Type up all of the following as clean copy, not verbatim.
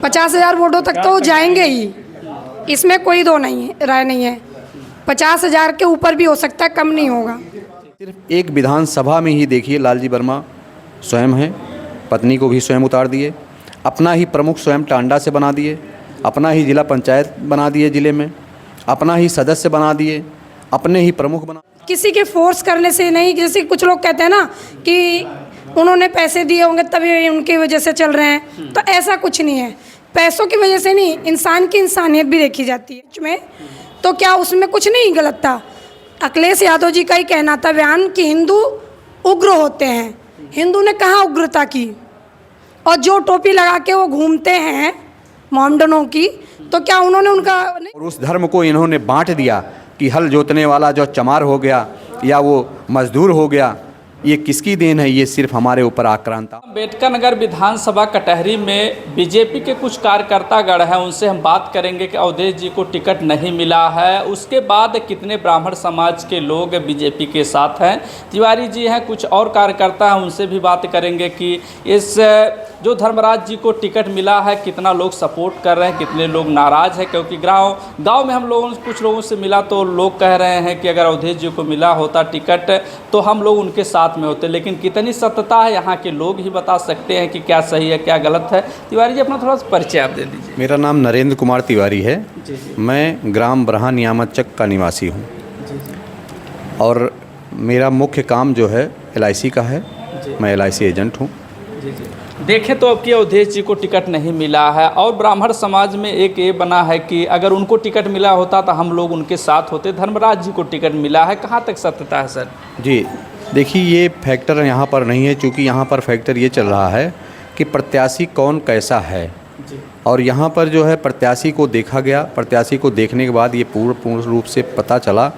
50,000 वोटों तक तो जाएंगे ही, इसमें कोई दो नहीं है, राय नहीं है। 50,000 के ऊपर भी हो सकता है, कम नहीं होगा। सिर्फ एक विधानसभा में ही देखिए, लालजी वर्मा स्वयं हैं, पत्नी को भी स्वयं उतार दिए, अपना ही प्रमुख स्वयं टांडा से बना दिए, अपना ही जिला पंचायत बना दिए, जिले में अपना ही सदस्य बना दिए, अपने ही प्रमुख बना। किसी के फोर्स करने से नहीं, जैसे कुछ लोग कहते हैं ना कि उन्होंने पैसे दिए होंगे तभी उनकी वजह से चल रहे हैं, तो ऐसा कुछ नहीं है। पैसों की वजह से नहीं, इंसान की इंसानियत भी देखी जाती है उसमें, तो क्या उसमें कुछ नहीं गलत था। अखिलेश यादव जी का ही कहना था बयान कि हिंदू उग्र होते हैं। हिंदू ने कहाँ उग्रता की? और जो टोपी लगा के वो घूमते हैं मोमडनों की, तो क्या उन्होंने उनका और उस धर्म को इन्होंने बांट दिया कि हल जोतने वाला जो चमार हो गया या वो मजदूर हो गया, ये किसकी देन है? ये सिर्फ हमारे ऊपर आक्रांता। अम्बेडकर नगर विधानसभा कटहरी में बीजेपी के कुछ कार्यकर्ता गढ़ हैं, उनसे हम बात करेंगे कि अवधेश जी को टिकट नहीं मिला है, उसके बाद कितने ब्राह्मण समाज के लोग बीजेपी के साथ हैं। तिवारी जी हैं, कुछ और कार्यकर्ता हैं, उनसे भी बात करेंगे कि इस जो धर्मराज जी को टिकट मिला है कितना लोग सपोर्ट कर रहे हैं, कितने लोग नाराज़ हैं। क्योंकि गाँव में हम लोगों कुछ लोगों से मिला तो लोग कह रहे हैं कि अगर अवधेश जी को मिला होता टिकट तो हम लोग उनके साथ में होते, लेकिन कितनी सत्यता है यहाँ के लोग ही बता सकते हैं कि क्या सही है क्या गलत है। तिवारी जी, अपना थोड़ा सा परिचय आप दे दीजिए। मेरा नाम नरेंद्र कुमार तिवारी है। मैं ग्राम ब्रहा नियामचक का निवासी हूँ और मेरा मुख्य काम जो है LIC का है। मैं LIC एजेंट हूँ। देखें तो अब कि अवधेश जी को टिकट नहीं मिला है और ब्राह्मण समाज में एक ये बना है कि अगर उनको टिकट मिला होता तो हम लोग उनके साथ होते। धर्मराज जी को टिकट मिला है, कहाँ तक सत्यता है सर? जी देखिए, ये फैक्टर यहाँ पर नहीं है, क्योंकि यहाँ पर फैक्टर ये चल रहा है कि प्रत्याशी कौन कैसा है। और यहाँ पर जो है प्रत्याशी को देखा गया, प्रत्याशी को देखने के बाद ये पूर्ण रूप से पता चला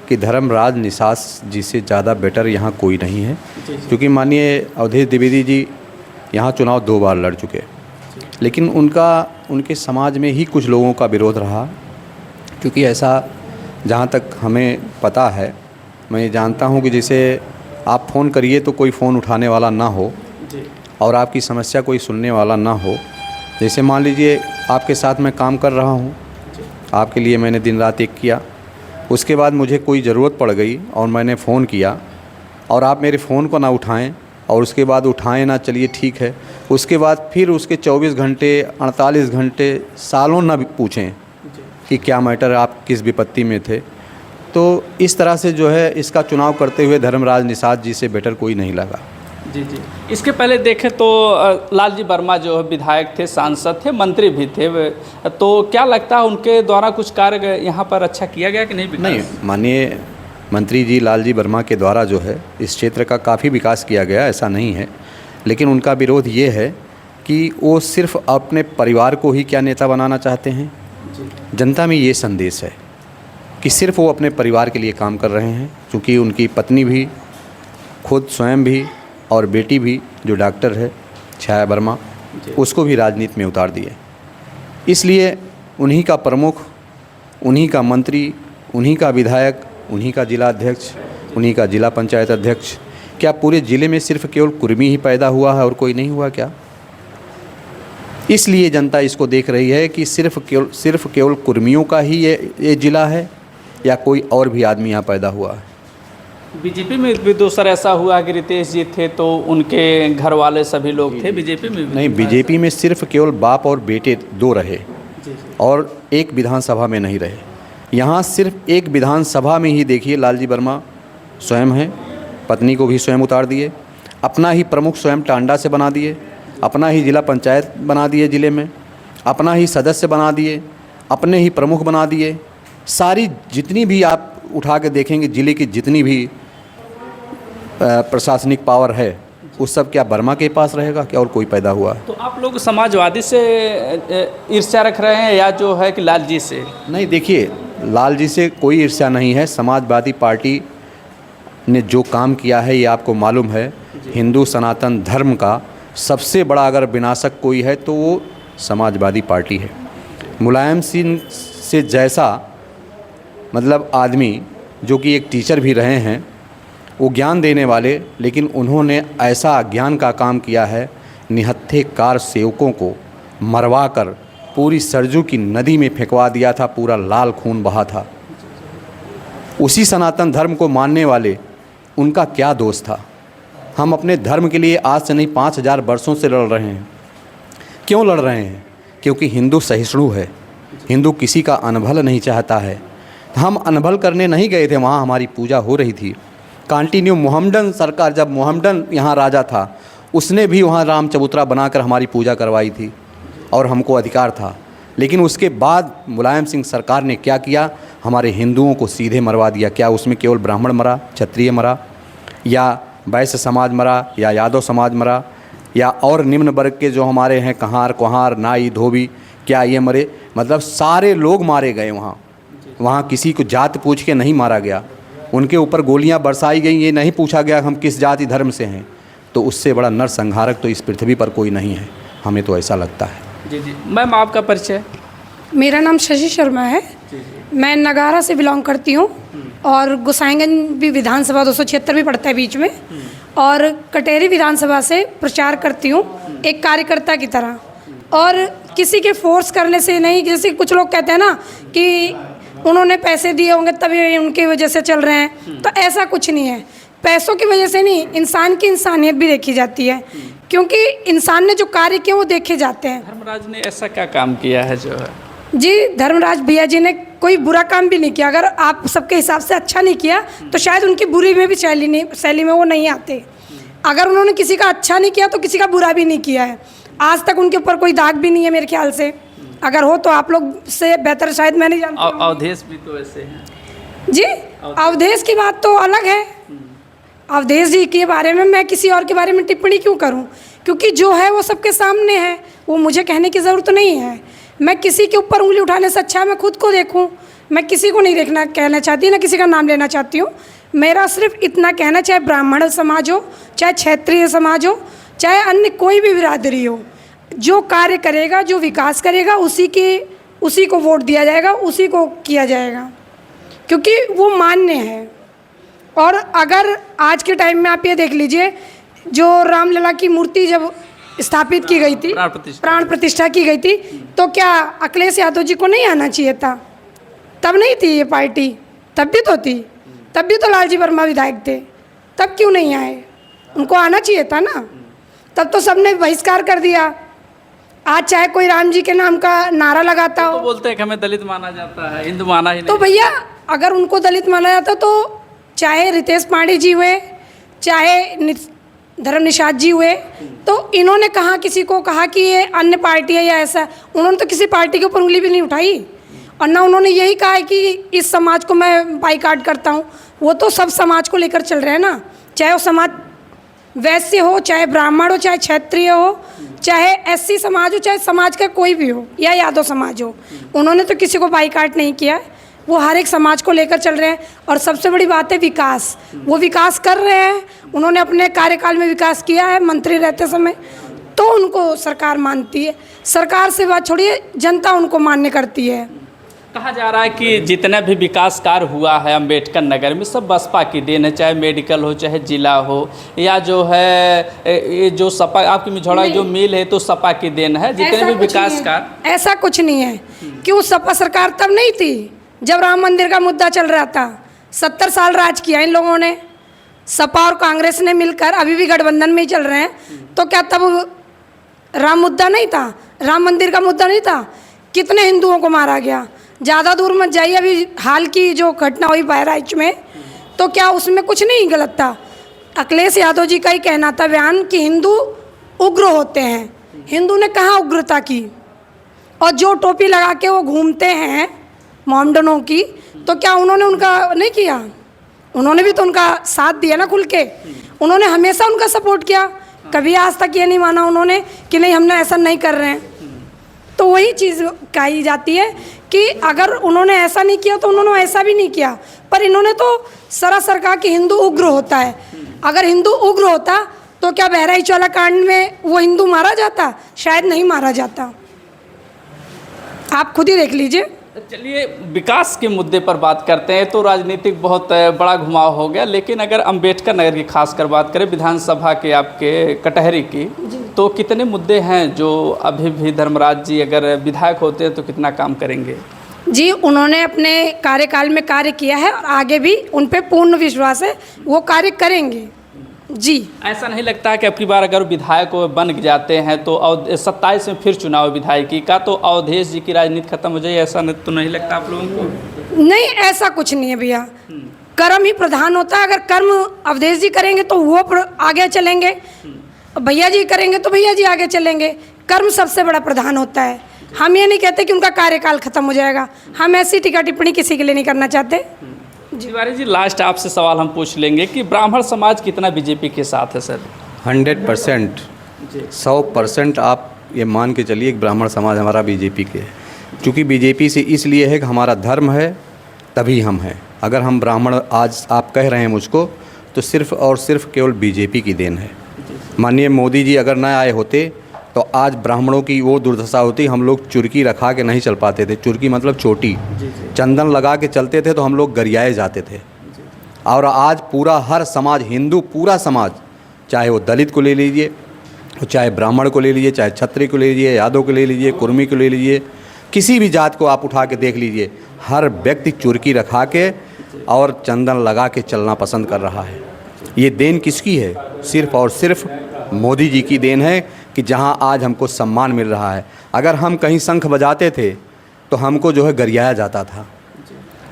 कि धर्मराज निषाद जी से ज़्यादा बेटर यहाँ कोई नहीं है। क्योंकि माननीय अवधेश द्विवेदी जी यहाँ चुनाव 2 बार लड़ चुके, लेकिन उनके समाज में ही कुछ लोगों का विरोध रहा। क्योंकि ऐसा जहाँ तक हमें पता है, मैं जानता हूँ कि जैसे आप फ़ोन करिए तो कोई फ़ोन उठाने वाला ना हो और आपकी समस्या कोई सुनने वाला ना हो। जैसे मान लीजिए आपके साथ मैं काम कर रहा हूँ, आपके लिए मैंने दिन रात एक किया, उसके बाद मुझे कोई ज़रूरत पड़ गई और मैंने फ़ोन किया और आप मेरे फ़ोन को ना उठाएं और उसके बाद उठाएं ना, चलिए ठीक है, उसके बाद फिर उसके 24 घंटे 48 घंटे सालों ना पूछें कि क्या मैटर, आप किस विपत्ति में थे। तो इस तरह से जो है इसका चुनाव करते हुए धर्मराज निषाद जी से बेटर कोई नहीं लगा। जी। इसके पहले देखें तो लालजी वर्मा जो विधायक थे, सांसद थे, मंत्री भी थे, तो क्या लगता है उनके द्वारा कुछ कार्य यहाँ पर अच्छा किया गया कि नहीं? नहीं, माननीय मंत्री जी लालजी वर्मा के द्वारा जो है इस क्षेत्र का काफ़ी विकास किया गया, ऐसा नहीं है। लेकिन उनका विरोध ये है कि वो सिर्फ अपने परिवार को ही क्या नेता बनाना चाहते हैं। जनता में ये संदेश है कि सिर्फ वो अपने परिवार के लिए काम कर रहे हैं, क्योंकि उनकी पत्नी भी, खुद स्वयं भी और बेटी भी जो डॉक्टर है छाया वर्मा, उसको भी राजनीति में उतार दिए। इसलिए उन्हीं का प्रमुख, उन्हीं का मंत्री, उन्हीं का विधायक, उन्हीं का जिला अध्यक्ष, उन्हीं का जिला पंचायत अध्यक्ष, क्या पूरे ज़िले में सिर्फ केवल कुर्मी ही पैदा हुआ है और कोई नहीं हुआ क्या? इसलिए जनता इसको देख रही है कि सिर्फ केवल कुर्मियों का ही ये ज़िला है या कोई और भी आदमी यहाँ पैदा हुआ है। बीजेपी में भी दूसरा ऐसा हुआ कि रितेश जी थे तो उनके घर वाले सभी लोग थे बीजेपी में भी? नहीं, बीजेपी में सिर्फ केवल बाप और बेटे 2 रहे और एक विधानसभा में नहीं रहे। यहाँ सिर्फ एक विधानसभा में ही देखिए, लालजी वर्मा स्वयं हैं, पत्नी को भी स्वयं उतार दिए, अपना ही प्रमुख स्वयं टांडा से बना दिए, अपना ही जिला पंचायत बना दिए, जिले में अपना ही सदस्य बना दिए, अपने ही प्रमुख बना दिए। सारी जितनी भी आप उठा के देखेंगे जिले की जितनी भी प्रशासनिक पावर है, उस सब क्या वर्मा के पास रहेगा क्या और कोई पैदा हुआ? तो आप लोग समाजवादी से ईर्ष्या रख रहे हैं या जो है कि लालजी से? नहीं, देखिए, लालजी से कोई ईर्ष्या नहीं है। समाजवादी पार्टी ने जो काम किया है ये आपको मालूम है। हिंदू सनातन धर्म का सबसे बड़ा अगर विनाशक कोई है तो वो समाजवादी पार्टी है। मुलायम सिंह से जैसा मतलब आदमी जो कि एक टीचर भी रहे हैं, वो ज्ञान देने वाले, लेकिन उन्होंने ऐसा ज्ञान का काम किया है, निहत्थे कार सेवकों को मरवा कर पूरी सरजू की नदी में फेंकवा दिया था, पूरा लाल खून बहा था। उसी सनातन धर्म को मानने वाले, उनका क्या दोष था? हम अपने धर्म के लिए आज से नहीं 5000 वर्षों से लड़ रहे हैं। क्यों लड़ रहे हैं? क्योंकि हिंदू सहिष्णु है, हिंदू किसी का अनभल नहीं चाहता है। हम अनभल करने नहीं गए थे, वहाँ हमारी पूजा हो रही थी। कंटिन्यू मोहम्मदन सरकार, जब मोहम्मदन यहाँ राजा था, उसने भी वहाँ राम चबूतरा बनाकर हमारी पूजा करवाई थी और हमको अधिकार था। लेकिन उसके बाद मुलायम सिंह सरकार ने क्या किया? हमारे हिंदुओं को सीधे मरवा दिया। क्या उसमें केवल ब्राह्मण मरा, क्षत्रिय मरा, या वैश्य समाज मरा, या यादव समाज मरा, या और निम्न वर्ग के जो हमारे हैं कहार, कुहार, नाई, धोबी, क्या ये मरे? मतलब सारे लोग मारे गए वहाँ। वहाँ किसी को जात पूछ के नहीं मारा गया, उनके ऊपर गोलियां बरसाई गई, ये नहीं पूछा गया हम किस जाति धर्म से हैं। तो उससे बड़ा नरसंहारक तो इस पृथ्वी पर कोई नहीं है, हमें तो ऐसा लगता है। जी जी मैम, आपका परिचय? मेरा नाम शशि शर्मा है। मैं नगारा से बिलोंग करती हूँ और गोसाईगंज भी विधानसभा 276 भी पड़ता है बीच में, और कटेरी विधानसभा से प्रचार करती हूँ एक कार्यकर्ता की तरह। और किसी के फोर्स करने से नहीं, जैसे कुछ लोग कहते हैं ना कि उन्होंने पैसे दिए होंगे तभी उनकी वजह से चल रहे हैं, तो ऐसा कुछ नहीं है। पैसों की वजह से नहीं, इंसान की इंसानियत भी देखी जाती है, क्योंकि इंसान ने जो कार्य किए वो देखे जाते हैं। धर्मराज ने ऐसा क्या काम किया है जो है? जी, धर्मराज भैया जी ने कोई बुरा काम भी नहीं किया। अगर आप सबके हिसाब से अच्छा नहीं किया तो शायद उनकी बुरी में भी शैली में वो नहीं आते। अगर उन्होंने किसी का अच्छा नहीं किया तो किसी का बुरा भी नहीं किया है। आज तक उनके ऊपर कोई दाग भी नहीं है मेरे ख्याल से। अगर हो तो आप लोग से बेहतर शायद मैं नहीं जानता। अवधेश भी तो ऐसे हैं जी। अवधेश की बात तो अलग है। अवधेश जी के बारे में मैं किसी और के बारे में टिप्पणी क्यों करूं? क्योंकि जो है वो सबके सामने है, वो मुझे कहने की ज़रूरत नहीं है। मैं किसी के ऊपर उंगली उठाने से अच्छा मैं खुद को देखूं। मैं किसी को नहीं कहना चाहती, ना किसी का नाम लेना चाहती हूँ। मेरा सिर्फ इतना कहना, चाहे ब्राह्मण समाज हो, चाहे क्षेत्रीय समाज हो, चाहे अन्य कोई भी बिरादरी हो, जो कार्य करेगा, जो विकास करेगा, उसी को वोट दिया जाएगा, उसी को किया जाएगा, क्योंकि वो मान्य है। और अगर आज के टाइम में आप ये देख लीजिए, जो रामलला की मूर्ति जब स्थापित की गई थी, प्राण प्रतिष्ठा की गई थी, तो क्या अखिलेश यादव जी को नहीं आना चाहिए था? तब नहीं थी ये पार्टी, तब भी तो थी, तब भी तो लालजी वर्मा विधायक थे, तब क्यों नहीं आए? उनको आना चाहिए था ना। तब तो सबने बहिष्कार कर दिया। आज चाहे कोई राम जी के नाम का नारा लगाता हो, तो बोलते हैं कि हमें दलित माना जाता है, हिंदू माना ही नहीं। तो भैया अगर उनको दलित माना जाता तो चाहे रितेश पांडे जी हुए, चाहे धर्म निषाद जी हुए, तो इन्होंने कहाँ किसी को कहा कि ये अन्य पार्टी है या ऐसा? उन्होंने तो किसी पार्टी के ऊपर उंगली भी नहीं उठाई, और ना उन्होंने यही कहा है कि इस समाज को मैं बाइकाट करता हूँ। वो तो सब समाज को लेकर चल रहे हैं ना, चाहे वो समाज वैश्य हो, चाहे ब्राह्मण हो, चाहे क्षत्रिय हो, चाहे एससी समाज हो, चाहे समाज का कोई भी हो, या यादव समाज हो। उन्होंने तो किसी को बाइकाट नहीं किया, वो हर एक समाज को लेकर चल रहे हैं। और सबसे बड़ी बात है विकास, वो विकास कर रहे हैं। उन्होंने अपने कार्यकाल में विकास किया है मंत्री रहते समय, तो उनको सरकार मानती है। सरकार से बात छोड़िए, जनता उनको मान्य करती है। कहा जा रहा है कि जितना भी विकास कार्य हुआ है अम्बेडकर नगर में सब बसपा की देन है, चाहे मेडिकल हो, चाहे जिला हो, या जो है ये जो सपा आपकी मिझौड़ा जो मिल है तो सपा की देन है, जितने भी विकास कार्य। ऐसा कुछ नहीं है। क्यों सपा सरकार तब नहीं थी जब राम मंदिर का मुद्दा चल रहा था? 70 साल राज किया इन लोगों ने, सपा और कांग्रेस ने मिलकर, अभी भी गठबंधन में ही चल रहे हैं। तो क्या तब राम मुद्दा नहीं था? राम मंदिर का मुद्दा नहीं था? कितने हिंदुओं को मारा गया? ज़्यादा दूर मत जाइए, अभी हाल की जो घटना हुई बहराइच में, तो क्या उसमें कुछ नहीं गलत था? अखिलेश यादव जी का ही कहना था बयान कि हिंदू उग्र होते हैं। हिंदू ने कहाँ उग्रता की? और जो टोपी लगा के वो घूमते हैं मोहम्मडनों की, तो क्या उन्होंने उनका नहीं किया? उन्होंने भी तो उनका साथ दिया ना खुल के। उन्होंने हमेशा उनका सपोर्ट किया, कभी आज तक ये नहीं माना उन्होंने कि नहीं हमने ऐसा नहीं कर रहे हैं। तो वही चीज़ कही जाती है कि अगर उन्होंने ऐसा नहीं किया तो उन्होंने ऐसा भी नहीं किया, पर इन्होंने तो सरासर कहा कि हिंदू उग्र होता है। अगर हिंदू उग्र होता तो क्या बहराइच वाला कांड में वो हिंदू मारा जाता? शायद नहीं मारा जाता। आप खुद ही देख लीजिए। चलिए विकास के मुद्दे पर बात करते हैं। तो राजनीतिक बहुत बड़ा घुमाव हो गया, लेकिन अगर अम्बेडकर नगर की खासकर बात करें, विधानसभा के आपके कटहरी की, तो कितने मुद्दे हैं जो अभी भी धर्मराज जी अगर विधायक होते हैं तो कितना काम करेंगे? जी, उन्होंने अपने कार्यकाल में कार्य किया है और आगे भी उन पे पूर्ण विश्वास है, वो कार्य करेंगे। जी, ऐसा नहीं लगता है कि अबकी बार अगर विधायक बन जाते हैं तो 27 में फिर चुनाव विधायकी का, तो अवधेश जी की राजनीति खत्म हो जाए, ऐसा तो नहीं लगता आप लोगों को? नहीं, ऐसा कुछ नहीं है भैया। कर्म ही प्रधान होता है। अगर कर्म अवधेश जी करेंगे तो वो आगे चलेंगे, भैया जी करेंगे तो भैया जी आगे चलेंगे। कर्म सबसे बड़ा प्रधान होता है। हम ये नहीं कहते कि उनका कार्यकाल खत्म हो जाएगा, हम ऐसी टीका टिप्पणी किसी के लिए नहीं करना चाहते। तिवारी जी, लास्ट आपसे सवाल हम पूछ लेंगे कि ब्राह्मण समाज कितना बीजेपी के साथ है सर? 100%, 100% आप ये मान के चलिए कि ब्राह्मण समाज हमारा बीजेपी के है। क्योंकि बीजेपी से इसलिए है कि हमारा धर्म है, तभी हम हैं। अगर हम ब्राह्मण आज आप कह रहे हैं मुझको, तो सिर्फ़ और सिर्फ केवल बीजेपी की देन है। माननीय मोदी जी अगर न आए होते तो आज ब्राह्मणों की वो दुर्दशा होती। हम लोग चुरकी रखा के नहीं चल पाते थे। चुरकी मतलब चोटी, चंदन लगा के चलते थे तो हम लोग गरियाए जाते थे। और आज पूरा हर समाज, हिंदू पूरा समाज, चाहे वो दलित को ले लीजिए, चाहे ब्राह्मण को ले लीजिए, चाहे क्षत्रिय को ले लीजिए, यादव को ले लीजिए, कुर्मी को ले लीजिए, किसी भी जात को आप उठा के देख लीजिए, हर व्यक्ति चुरकी रखा के और चंदन लगा के चलना पसंद कर रहा है। ये देन किसकी है? सिर्फ़ और सिर्फ मोदी जी की देन है कि जहां आज हमको सम्मान मिल रहा है। अगर हम कहीं शंख बजाते थे तो हमको जो है गरियाया जाता था,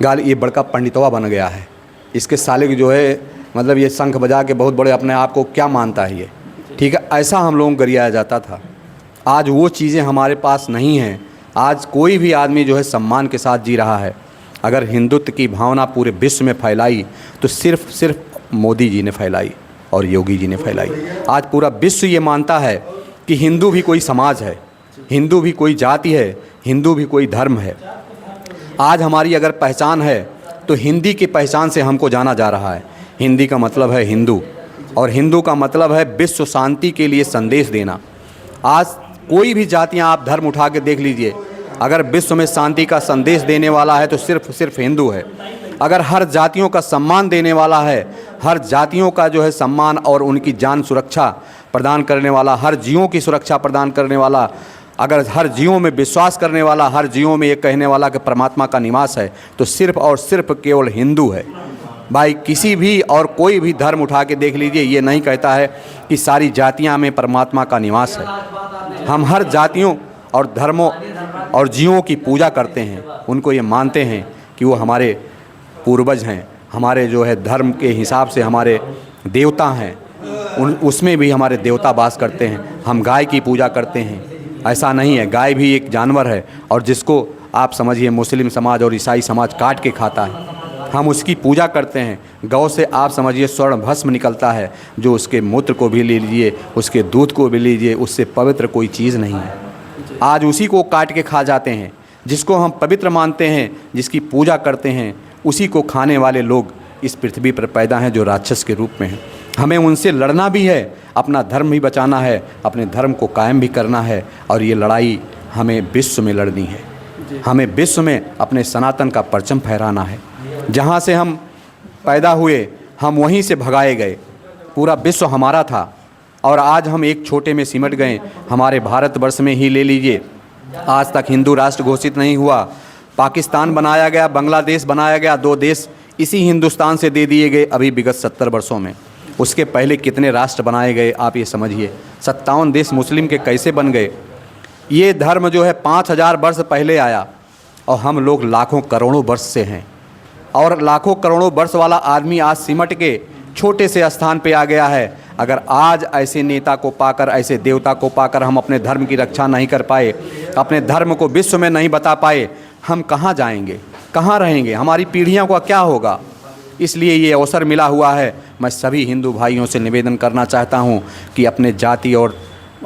गाल ये बड़का पंडितवा बन गया है, इसके साले की जो है मतलब ये शंख बजा के बहुत बड़े अपने आप को क्या मानता है ये, ठीक है, ऐसा हम लोगों को गरियाया जाता था। आज वो चीज़ें हमारे पास नहीं हैं। आज कोई भी आदमी जो है सम्मान के साथ जी रहा है। अगर हिंदुत्व की भावना पूरे विश्व में फैलाई तो सिर्फ मोदी जी ने फैलाई और योगी जी ने फैलाई। आज पूरा विश्व ये मानता है कि हिंदू भी कोई समाज है, हिंदू भी कोई जाति है, हिंदू भी कोई धर्म है। आज हमारी अगर पहचान है तो हिंदी की पहचान से हमको जाना जा रहा है। हिंदी का मतलब है हिंदू, और हिंदू का मतलब है विश्व शांति के लिए संदेश देना। आज कोई भी जातियां आप धर्म उठा के देख लीजिए, अगर विश्व में शांति का संदेश देने वाला है तो सिर्फ हिंदू है। अगर हर जातियों का सम्मान देने वाला है, हर जातियों का जो है सम्मान और उनकी जान सुरक्षा प्रदान करने वाला, हर जीवों की सुरक्षा प्रदान करने वाला, अगर हर जीवों में विश्वास करने वाला, हर जीवों में ये कहने वाला कि परमात्मा का निवास है, तो सिर्फ और सिर्फ केवल हिंदू है। भाई किसी भी और कोई भी धर्म उठा के देख लीजिए, ये नहीं कहता है कि सारी जातियां में परमात्मा का निवास है। हम हर जातियों और धर्मों और जीवों की पूजा करते हैं, उनको ये मानते हैं कि वो हमारे पूर्वज हैं, हमारे जो है धर्म के हिसाब से हमारे देवता हैं, उसमें भी हमारे देवता वास करते हैं। हम गाय की पूजा करते हैं, ऐसा नहीं है, गाय भी एक जानवर है और जिसको आप समझिए मुस्लिम समाज और ईसाई समाज काट के खाता है, हम उसकी पूजा करते हैं। गौ से आप समझिए स्वर्ण भस्म निकलता है, जो उसके मूत्र को भी ले लीजिए, उसके दूध को भी लीजिए, उससे पवित्र कोई चीज़ नहीं है। आज उसी को काट के खा जाते हैं। जिसको हम पवित्र मानते हैं, जिसकी पूजा करते हैं, उसी को खाने वाले लोग इस पृथ्वी पर पैदा हैं जो राक्षस के रूप में हैं। हमें उनसे लड़ना भी है, अपना धर्म भी बचाना है, अपने धर्म को कायम भी करना है, और ये लड़ाई हमें विश्व में लड़नी है। हमें विश्व में अपने सनातन का परचम फहराना है। जहाँ से हम पैदा हुए हम वहीं से भगाए गए। पूरा विश्व हमारा था और आज हम एक छोटे में सिमट गए। हमारे भारतवर्ष में ही ले लीजिए, आज तक हिंदू राष्ट्र घोषित नहीं हुआ। पाकिस्तान बनाया गया, बांग्लादेश बनाया गया, 2 देश इसी हिंदुस्तान से दे दिए गए अभी विगत 70 वर्षों में। उसके पहले कितने राष्ट्र बनाए गए आप ये समझिए। 57 देश मुस्लिम के कैसे बन गए। ये धर्म जो है 5000 वर्ष पहले आया और हम लोग लाखों करोड़ों वर्ष से हैं। और लाखों करोड़ों वर्ष वाला आदमी आज सिमट के छोटे से स्थान पे आ गया है। अगर आज ऐसे नेता को पाकर, ऐसे देवता को पाकर हम अपने धर्म की रक्षा नहीं कर पाए, अपने धर्म को विश्व में नहीं बता पाए, हम कहाँ जाएंगे, कहाँ रहेंगे, हमारी पीढ़ियों का क्या होगा। इसलिए ये अवसर मिला हुआ है। मैं सभी हिंदू भाइयों से निवेदन करना चाहता हूँ कि अपने जाति और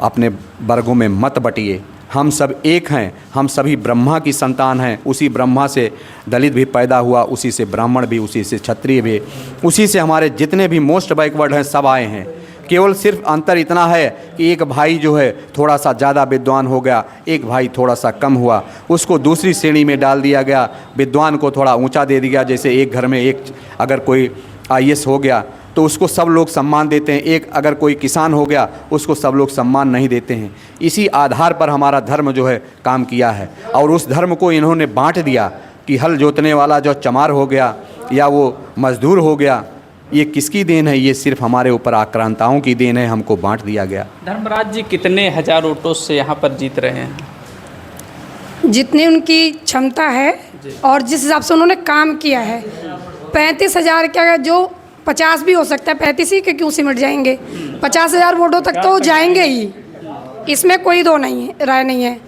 अपने वर्गों में मत बटिए। हम सब एक हैं, हम सभी ब्रह्मा की संतान हैं। उसी ब्रह्मा से दलित भी पैदा हुआ, उसी से ब्राह्मण भी, उसी से क्षत्रिय भी, उसी से हमारे जितने भी मोस्ट बैकवर्ड हैं सब आए हैं। केवल सिर्फ अंतर इतना है कि एक भाई जो है थोड़ा सा ज़्यादा विद्वान हो गया, एक भाई थोड़ा सा कम हुआ, उसको दूसरी श्रेणी में डाल दिया गया। विद्वान को थोड़ा ऊंचा दे दिया। जैसे एक घर में एक अगर कोई IAS हो गया तो उसको सब लोग सम्मान देते हैं। एक अगर कोई किसान हो गया उसको सब लोग सम्मान नहीं देते हैं। इसी आधार पर हमारा धर्म जो है काम किया है, और उस धर्म को इन्होंने बांट दिया कि हल जोतने वाला जो चमार हो गया या वो मजदूर हो गया, ये किसकी देन है? ये सिर्फ हमारे ऊपर आक्रांताओं की देन है, हमको बांट दिया गया। धर्मराज जी कितने हजार वोटों से यहाँ पर जीत रहे हैं? जितनी उनकी क्षमता है और जिस हिसाब से उन्होंने काम किया है, 35,000 क्या, जो 50 भी हो सकता है, 35 ही के क्यों सिमट जाएंगे, 50,000 वोटों तक तो जाएंगे ही, इसमें कोई दो नहीं है, राय नहीं है।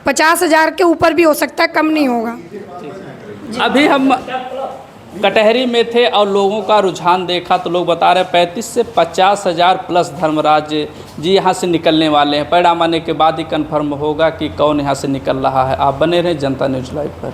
50,000 के ऊपर भी हो सकता है, कम नहीं होगा। अभी हम कटहरी में थे और लोगों का रुझान देखा तो लोग बता रहे 35 से 50,000 प्लस धर्मराज जी यहाँ से निकलने वाले हैं। परिणाम आने के बाद ही कन्फर्म होगा कि कौन यहाँ से निकल रहा है। आप बने रहें जनता न्यूज़ लाइव पर।